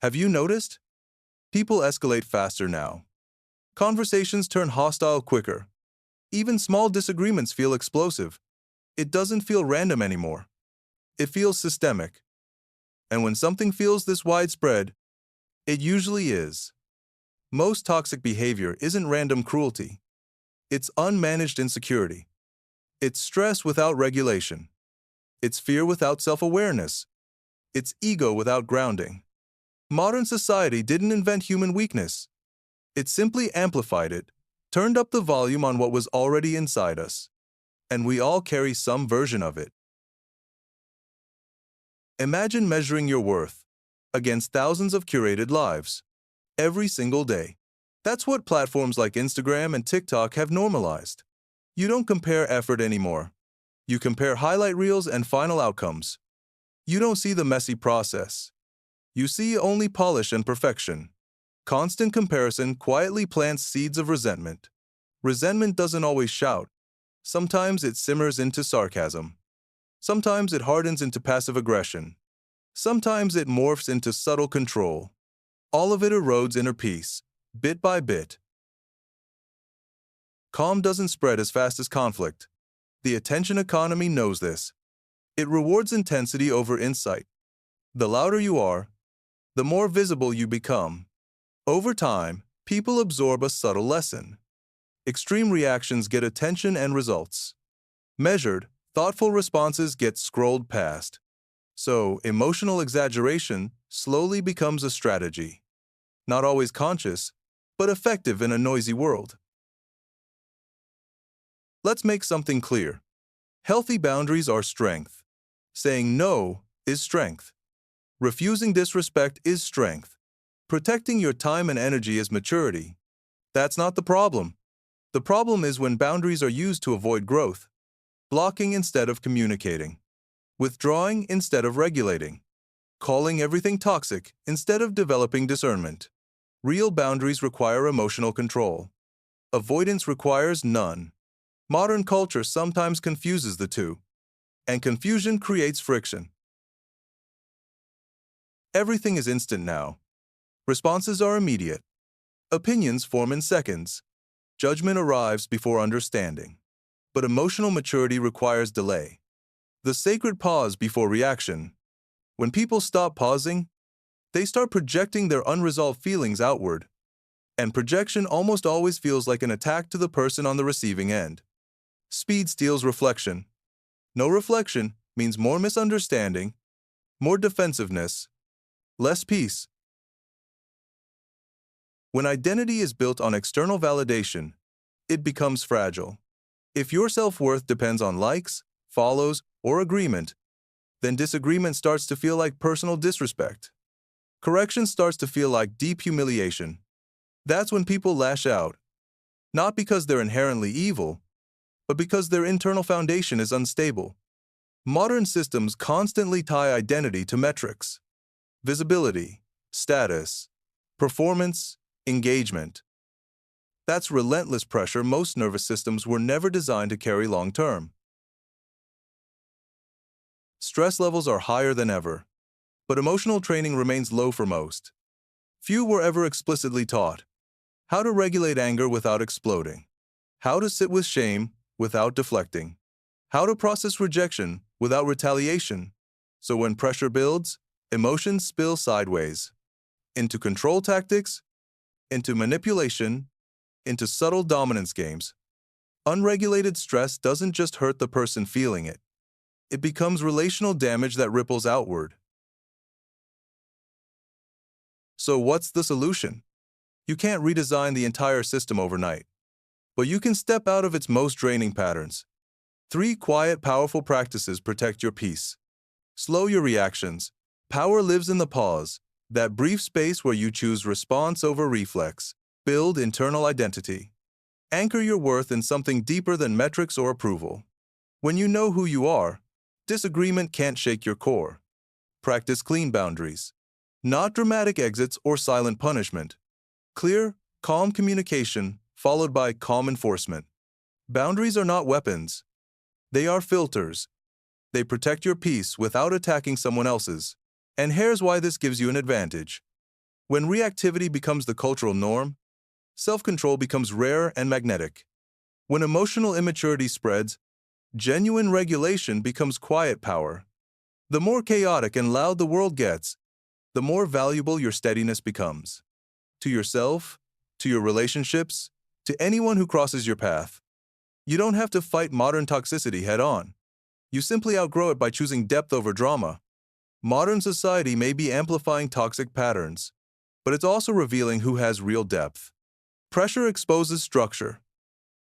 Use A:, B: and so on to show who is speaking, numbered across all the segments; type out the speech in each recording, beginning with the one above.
A: Have you noticed? People escalate faster now. Conversations turn hostile quicker. Even small disagreements feel explosive. It doesn't feel random anymore. It feels systemic. And when something feels this widespread, it usually is. Most toxic behavior isn't random cruelty. It's unmanaged insecurity. It's stress without regulation. It's fear without self-awareness. It's ego without grounding. Modern society didn't invent human weakness. It simply amplified it, turned up the volume on what was already inside us. And we all carry some version of it. Imagine measuring your worth against thousands of curated lives every single day. That's what platforms like Instagram and TikTok have normalized. You don't compare effort anymore. You compare highlight reels and final outcomes. You don't see the messy process. You see only polish and perfection. Constant comparison quietly plants seeds of resentment. Resentment doesn't always shout. Sometimes it simmers into sarcasm. Sometimes it hardens into passive aggression. Sometimes it morphs into subtle control. All of it erodes inner peace, bit by bit. Calm doesn't spread as fast as conflict. The attention economy knows this. It rewards intensity over insight. The louder you are, the more visible you become. Over time, people absorb a subtle lesson. Extreme reactions get attention and results. Measured, thoughtful responses get scrolled past. So, emotional exaggeration slowly becomes a strategy. Not always conscious, but effective in a noisy world. Let's make something clear. Healthy boundaries are strength. Saying no is strength. Refusing disrespect is strength. Protecting your time and energy is maturity. That's not the problem. The problem is when boundaries are used to avoid growth. Blocking instead of communicating. Withdrawing instead of regulating. Calling everything toxic instead of developing discernment. Real boundaries require emotional control. Avoidance requires none. Modern culture sometimes confuses the two, and confusion creates friction. Everything is instant now. Responses are immediate. Opinions form in seconds. Judgment arrives before understanding. But emotional maturity requires delay. The sacred pause before reaction. When people stop pausing, they start projecting their unresolved feelings outward. And projection almost always feels like an attack to the person on the receiving end. Speed steals reflection. No reflection means more misunderstanding, more defensiveness, less peace. When identity is built on external validation, it becomes fragile. If your self-worth depends on likes, follows, or agreement, then disagreement starts to feel like personal disrespect. Correction starts to feel like deep humiliation. That's when people lash out, not because they're inherently evil, but because their internal foundation is unstable. Modern systems constantly tie identity to metrics: visibility, status, performance, engagement. That's relentless pressure most nervous systems were never designed to carry long-term. Stress levels are higher than ever, but emotional training remains low for most. Few were ever explicitly taught how to regulate anger without exploding, how to sit with shame without deflecting, how to process rejection without retaliation. So when pressure builds, emotions spill sideways, into control tactics, into manipulation, into subtle dominance games. Unregulated stress doesn't just hurt the person feeling it. It becomes relational damage that ripples outward. So what's the solution? You can't redesign the entire system overnight, but you can step out of its most draining patterns. 3 quiet, powerful practices protect your peace. Slow your reactions. Power lives in the pause, that brief space where you choose response over reflex. Build internal identity. Anchor your worth in something deeper than metrics or approval. When you know who you are, disagreement can't shake your core. Practice clean boundaries. Not dramatic exits or silent punishment. Clear, calm communication followed by calm enforcement. Boundaries are not weapons. They are filters. They protect your peace without attacking someone else's. And here's why this gives you an advantage. When reactivity becomes the cultural norm, self-control becomes rare and magnetic. When emotional immaturity spreads, genuine regulation becomes quiet power. The more chaotic and loud the world gets, the more valuable your steadiness becomes. To yourself, to your relationships, to anyone who crosses your path. You don't have to fight modern toxicity head-on. You simply outgrow it by choosing depth over drama. Modern society may be amplifying toxic patterns, but it's also revealing who has real depth. Pressure exposes structure,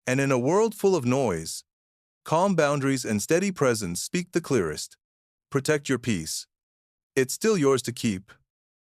A: and in a world full of noise, calm boundaries and steady presence speak the clearest. Protect your peace. It's still yours to keep.